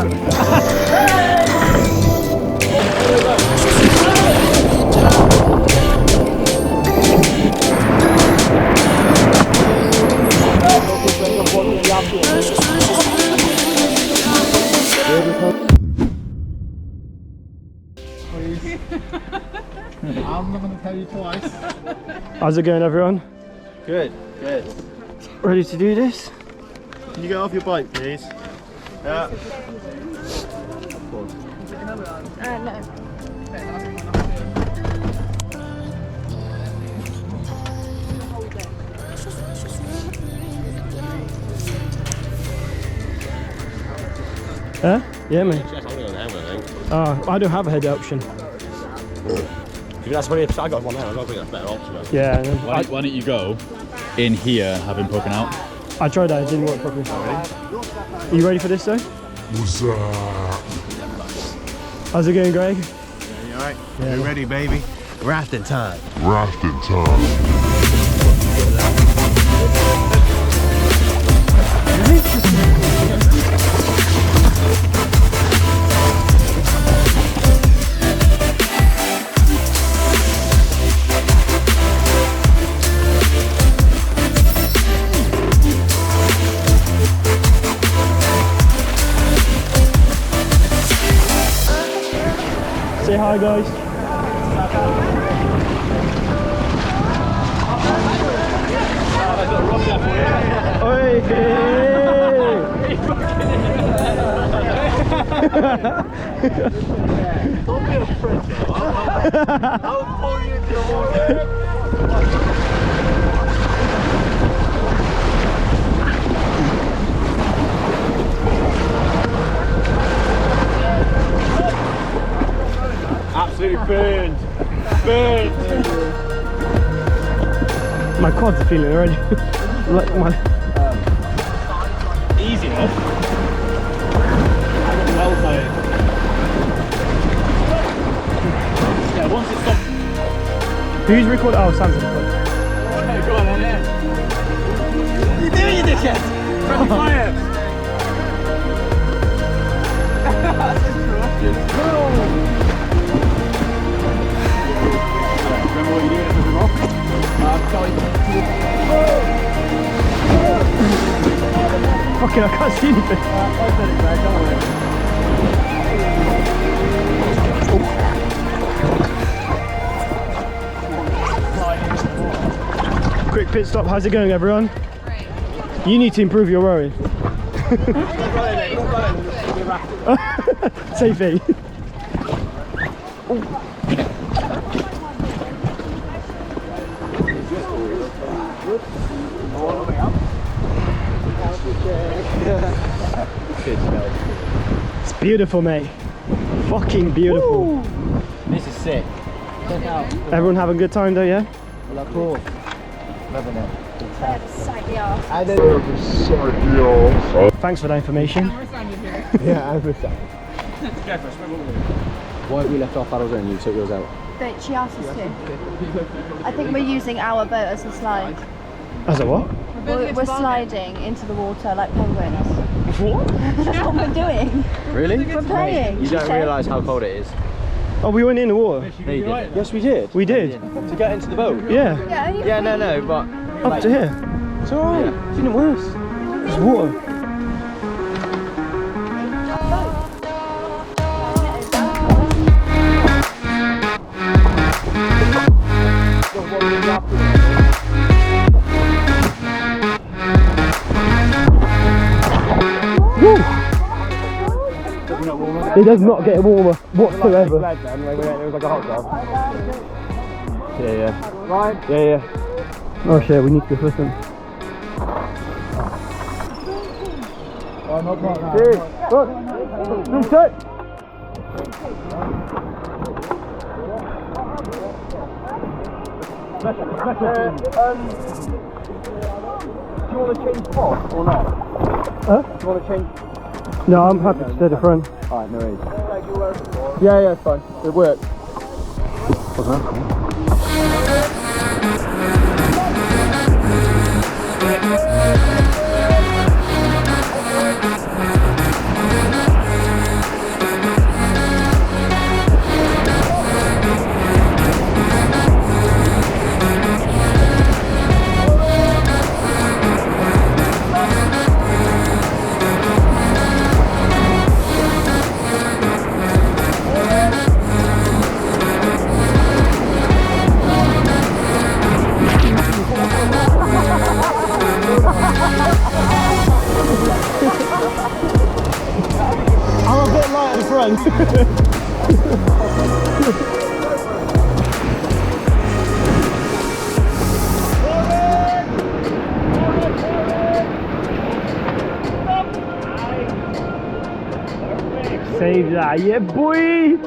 I'm not going to tell you twice. How's it going, everyone? Good, good. Ready to do this? Can you get off your bike, please? Yeah. No. Huh? Yeah, mate. I don't have a head option. That's funny, I got one there, I don't think that's better option. Yeah. Why don't you go in here, have him poking out? I tried that, it didn't work properly. Are you ready for this though? What's up? How's it going, Greg? You alright? Yeah. You ready, baby? Rafting time. Rafting time. Say hi, guys. Oi! Don't be a prick, I'll pull you into the water. Absolutely burned. Burned. My quads are feeling already. Like my... Easy enough. I got well tired. Yeah, once it's stopped. Who's recording? Oh, Sam's recording. Okay, go on then, yeah. What are you doing, you dickhead? Friendly fire. That's interrupted. Remember what you're doing at the rock? Fucking, I can't see anything. Quick pit stop, how's it going, everyone? Great. You need to improve your rowing. Safety. It's beautiful, mate. Fucking beautiful. Woo. This is sick. Check out. Everyone having a good time though, yeah? Of course. Loving it. Slightly off. I don't Thanks for that information. Yeah, I understand. Why have we left our paddles in? You took yours out. But she asked us to. I think we're using our boat as a slide. As a what? We're sliding into the water like penguins. What? That's what we're doing. Really? We're playing. You don't realise how cold it is. Oh, we went in the water. No, you didn't. Yes, we did. We did. To get into the boat? Yeah. Yeah, no, but... Up to here. It's alright. Yeah. It's even worse. It's water. It does not get warmer whatsoever. It was like a hot dog. Yeah. Right? Yeah. Oh shit, we need to go listen. Oh, not that. Cheers. Look. Reset. Do you want to change pot or not? Huh? Do you want to change? No, I'm happy to stay the front. Alright, no worries. Yeah, it's fine. It worked. What's that? wrong. Save that, yeah boy!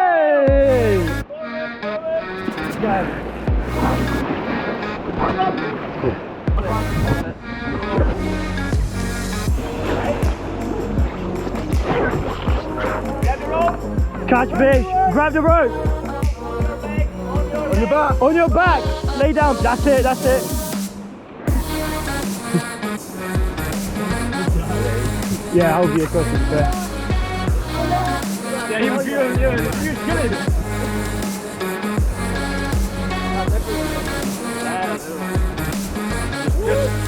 Hey! Catch fish, grab the rope. On your back. On your back. Lay down. That's it, that's it. Yeah, I'll be a close to there. Yeah, he was good. He was good.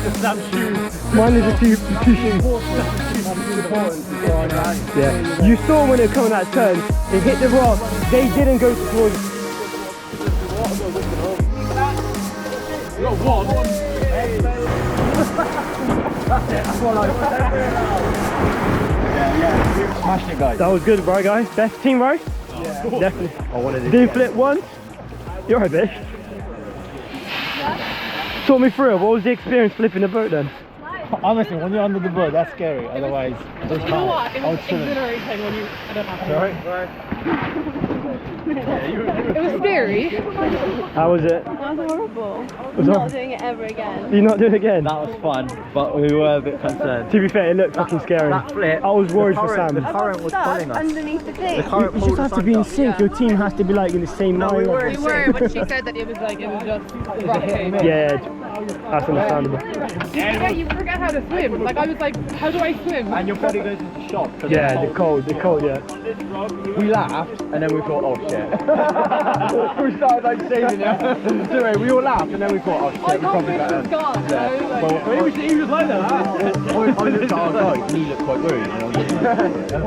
Just some shoes. Mine is a two shoes. Yeah. You saw when it come that turn, it hit the rock, they didn't go towards. Smashed it, guys. That was good, right guys? Best team, right? Yeah. Definitely. I wanted it. Did you flip once? You're right, Bish. Talk me through it. What was the experience flipping the boat then? Honestly, when you're under the boat, that's scary. Otherwise, it's You know what? It was exhilarating when you. I don't know. It was scary. How was it? That was horrible. Was Not horrible. doing it ever again. You're not doing it again? That was fun, but we were a bit concerned. To be fair, it looked fucking scary. That flip, I was worried for Sam. the current was pulling us. Underneath the thing. The current You just pulled have us to be in under. sync. Your team has to be like in the same line. We were, but she said that it was like, it was just rafting. Yeah, that's understandable. You forget how to swim. Like, I was like, how do I swim? And your body goes into shock. Yeah, the cold, yeah. We laughed, and then we thought, oh shit. We started like saving it. So anyway, we all laughed, and then we thought, oh shit, I we can't probably believe better. it's gone. So, like, Well, he was like that. I looked at our guy, and he looked quite worried.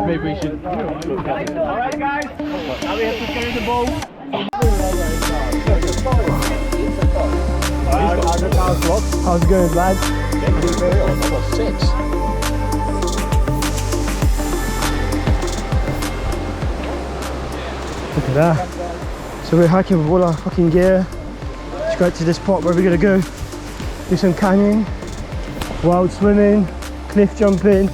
Maybe we should look at it. Alright guys, now we have to carry the ball. How's it going, lads? Look at that. So we're hiking with all our fucking gear. Let's go to this spot where we're gonna go do some canyoning, wild swimming, cliff jumping.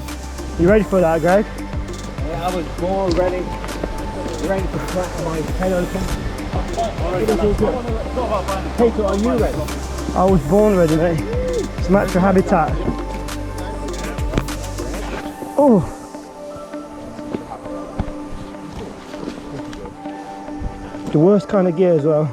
You ready for that, Greg? Yeah, I was more ready to crack my head open. Hey, so are you ready? I was born ready, mate. It's natural habitat. Oh! The worst kind of gear as well.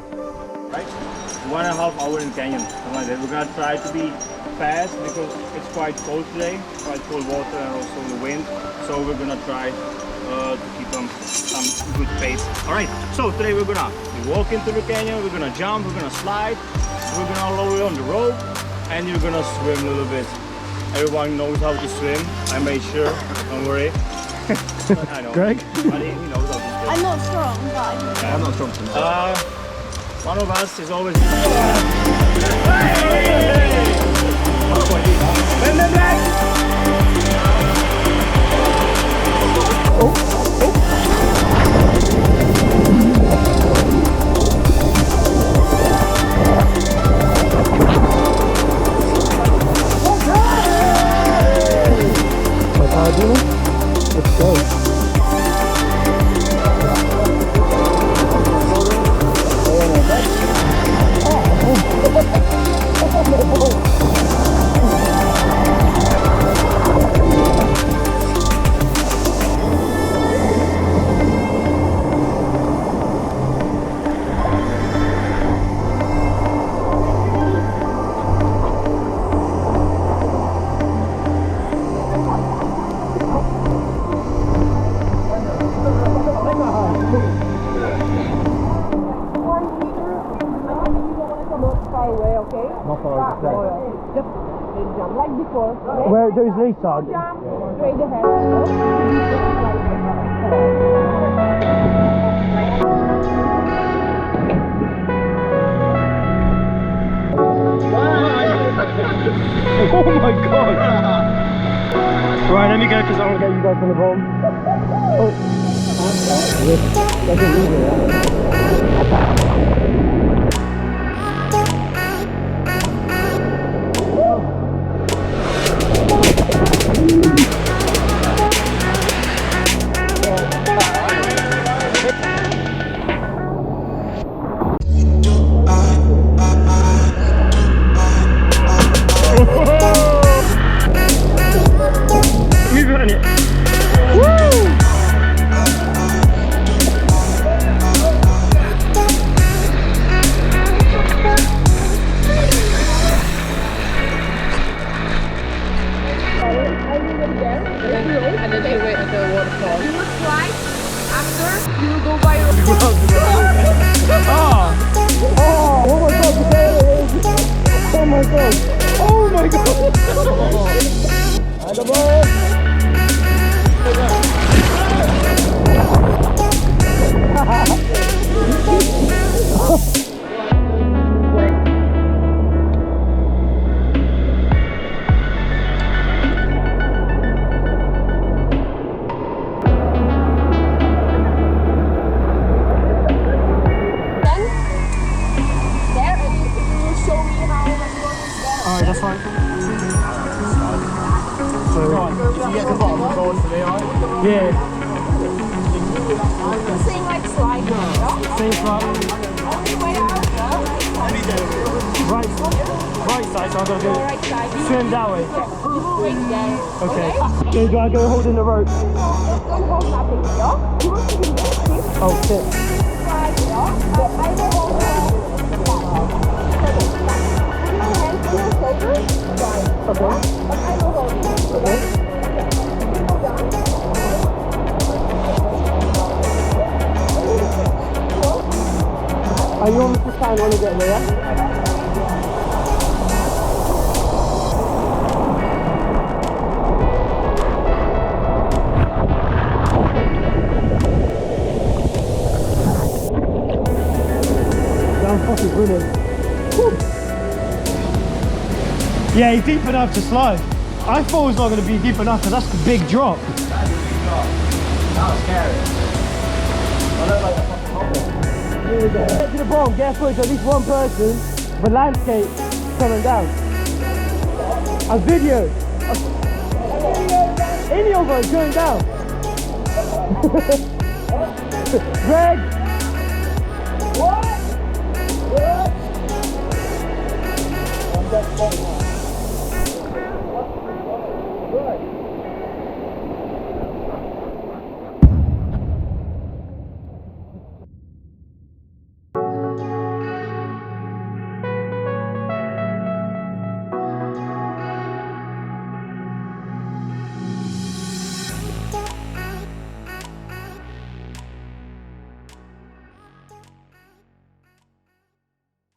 Right? 1.5 hours in canyon. Something like that. We're gonna try to be fast because it's quite cold today, quite cold water and also the wind. So we're gonna try to keep some good pace. Alright, so today we're gonna walk into the canyon, we're gonna jump, we're gonna slide, we're gonna lower on the rope, and you're gonna swim a little bit. Everyone knows how to swim, I made sure, don't worry. I know. Greg? He knows how to swim. I'm not strong, but I can. I'm not strong tonight. One of us is always. Let's go. just jump like before. Where those leads are. Jump straight ahead. Oh my god! Right, let me go because I want to get you guys from the bottom. Oh. We've done it. Woo! And then you wait until the waterfall. You will slide after you will go by your Oh my god, oh my god, oh my god. And the ball. Alright, that's fine. So, If you get to the bottom, go on to me, alright? yeah, same like slide, no? same slide. Only way out, Right side, so I'm gonna go right side. swim that way. Wait there. Okay. So do I go holding the rope? Don't hold nothing, yeah? You will see that. Oh shit. Slide, yeah? But I will hold Okay. Okay. Are you on the stand when you get there? Yeah? That's fucking brilliant. Woo. Yeah, he's deep enough to slide. I thought it was not going to be deep enough because that's a big drop. That was scary. I look like a fucking hobbit. Get to the bottom, get footage at least one person, the landscape coming down. A video. Any of us going down. Greg,